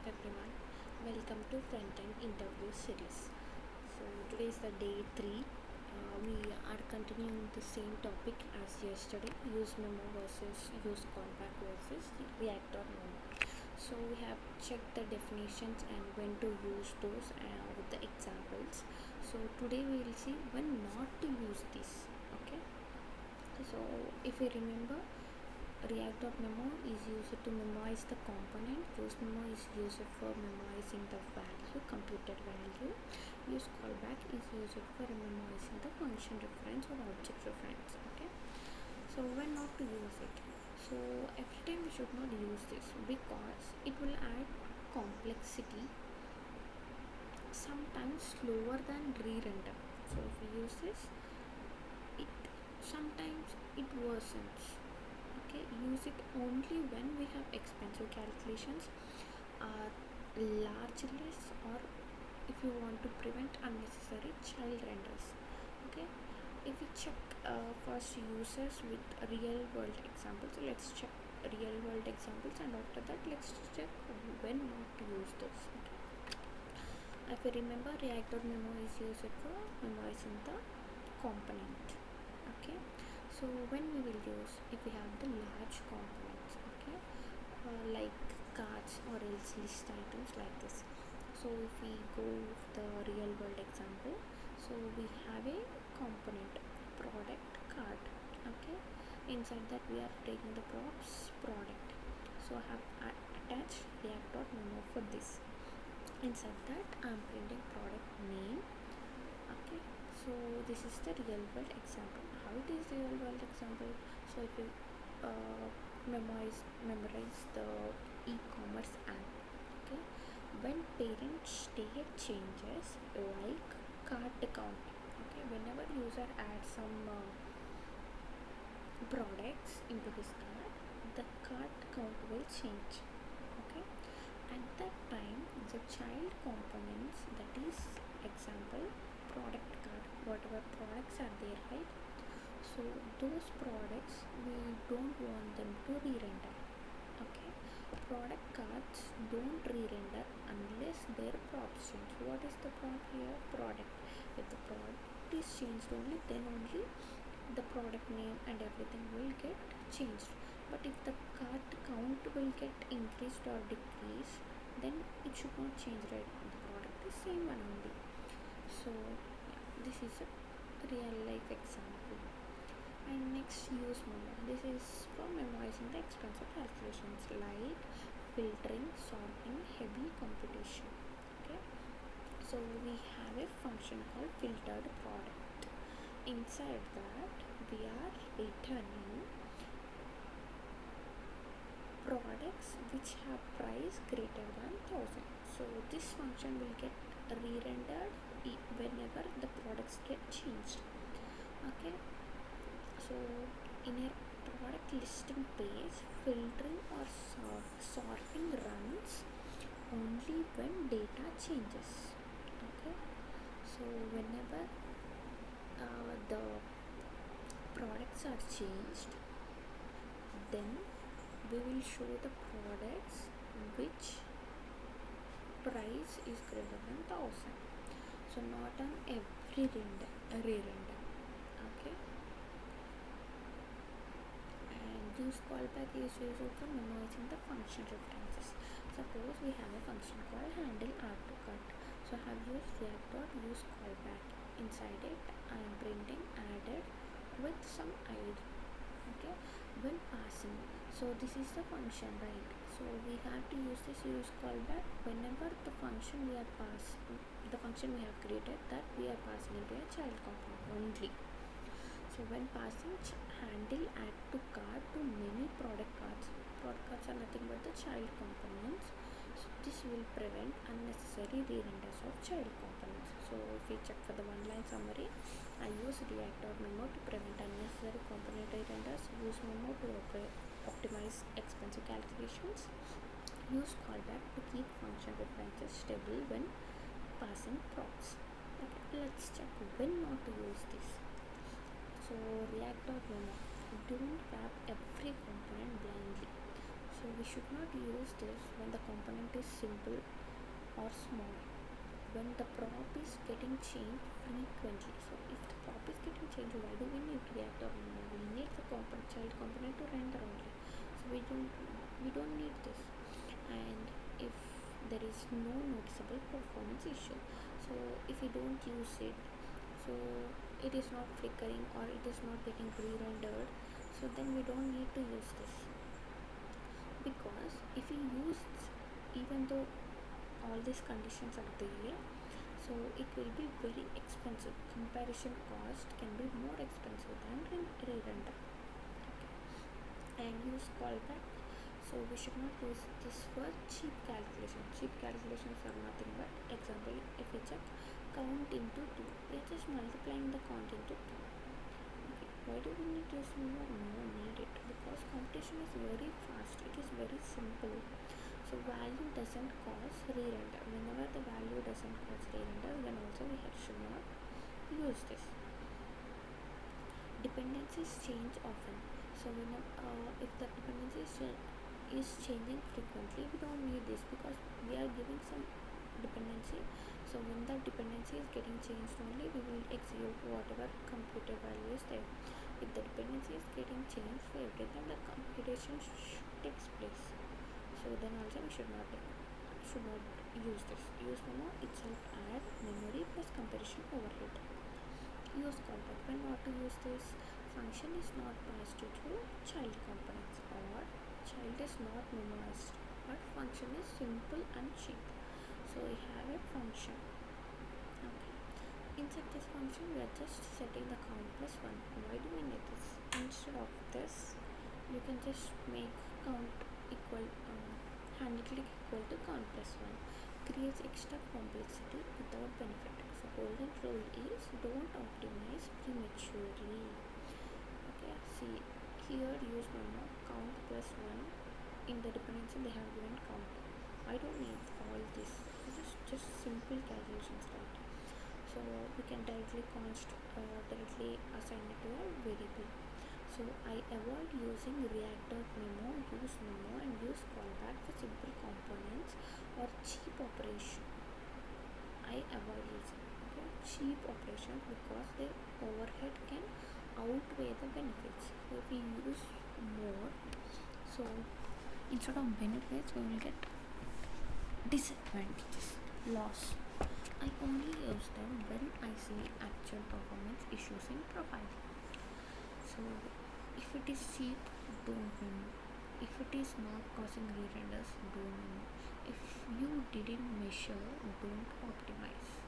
everyone. Welcome to Front End Interview Series. So today is the day 3. We are continuing the same topic as yesterday, useMemo versus useCallback versus Reactor Memo. So we have checked the definitions and when to use those with the examples. So today we will see when not to use this. Okay. So if you remember, React.memo is used to memorize the component. useMemo is used for memorizing the value, computed value. useCallback is used for memorizing the function reference or object reference. Okay. So when not to use it? So every time we should not use this because it will add complexity, sometimes slower than re-render. So if we use this, it sometimes it worsens. Okay, use it only when we have expensive calculations, large lists, or if you want to prevent unnecessary child renders. Okay, if we check first users with real world examples, let's check real world examples, and after that let's check when not to use this. Okay, if you remember, React.memo is used for memorizing the component. Okay, so when we will use, if we have the large components, okay, like cards or else list items like this. So if we go with the real world example, so we have a component product card. Okay, inside that we are taking the props product. So I have attached react.memo for this. Inside that I'm printing product name. Okay, so this is the real world example. How it is real world example? So if you memorize the e-commerce app. Okay, when parents state changes like cart count. Okay, whenever user adds some products into his cart, the cart count will change. Okay, at that time the child components, that is example product card, whatever products are there, right? So those products we don't want them to re-render. Okay, product cards don't re-render unless their props change. What is the prop here? Product. If the product is changed only, then only the product name and everything will get changed. But if the cart count will get increased or decreased, then it should not change, right? The product is same one only. So yeah, this is a real life example. And next, useMemo. This is for memorizing the expensive calculations like filtering, sorting, heavy computation. Okay, so we have a function called filtered product. Inside that we are returning products which have price greater than 1000. So this function will get re-rendered whenever the products get changed. Okay, so in a product listing page, filtering or sorting runs only when data changes. Okay, so whenever the products are changed, then we will show the products which price is greater than 1000. So not on every re-render. Okay, and useCallback is used for memorizing the function references. Suppose we have a function called handle add to cart. So I have used react.useCallback. Inside it I am printing added with some id. Okay, when passing, so this is the function, right? So we have to use this useCallback whenever the function we are the function we have created, that we are passing into a child component only. So when passing handle add to cart to many product cards are nothing but the child components. So this will prevent unnecessary re-renders of child components. So if we check for the one line summary, I use React.memo to prevent unnecessary component re-renders, useMemo to optimize expensive calculations, useCallback to keep function references stable when passing props. Okay, let's check when not to use this. So React.memo, don't wrap every component blindly. So So we should not use this when the component is simple or small, when the prop is getting changed frequently. So if the prop is getting changed, why do we need reactor memo? We need the child component to render only. So we don't need this. And if there is no noticeable performance issue, so if we don't use it, so it is not flickering or it is not getting re-rendered, so then we don't need to use this. Because if we use even though all these conditions are there, so it will be very expensive. Comparison cost can be more expensive than re-render. Okay. And use callback. So we should not use this for cheap calculation. Cheap calculations are nothing but, example, if we check count into 2, we are just multiplying the count into 2. Okay. Why do we need to use memo? No need it, because computation is very fast, it is very simple. So value doesn't cause re-render. Whenever the value doesn't cause re-render, then also we should not use this. Dependencies change often. So if the dependency is changing frequently, we don't need this, because we are giving some dependency. So when the dependency is getting changed only, we will execute whatever computed value is there. If the dependency is getting changed, so every time the computation takes place, so then also we should not use this. useMemo itself add memory plus comparison overhead. Use callback. When not to use this? Function is not passed to child components, or child is not memorized, but function is simple and cheap. So we have a function. Okay. Inside this function, we are just setting the count plus 1. Why do we need this? Instead of this, you can just make count equal, handle equal to count plus 1. Creates extra complexity without benefit. So golden rule is don't optimize prematurely. Okay, see here, use memo count plus 1. In the dependency they have given count. I don't need all this. Just simple calculations, right? So we can directly directly assign it to a variable. So I avoid using react.memo, useMemo, and use callback for simple components or cheap operation. I avoid using cheap operations, because their overhead can outweigh the benefits. So if we use more, so instead of benefits, we will get disadvantages, loss. I only use them when I see actual performance issues in profile. So if it is cheap, don't memo. If it is not causing re-renders, don't memo. If you didn't measure, don't optimize.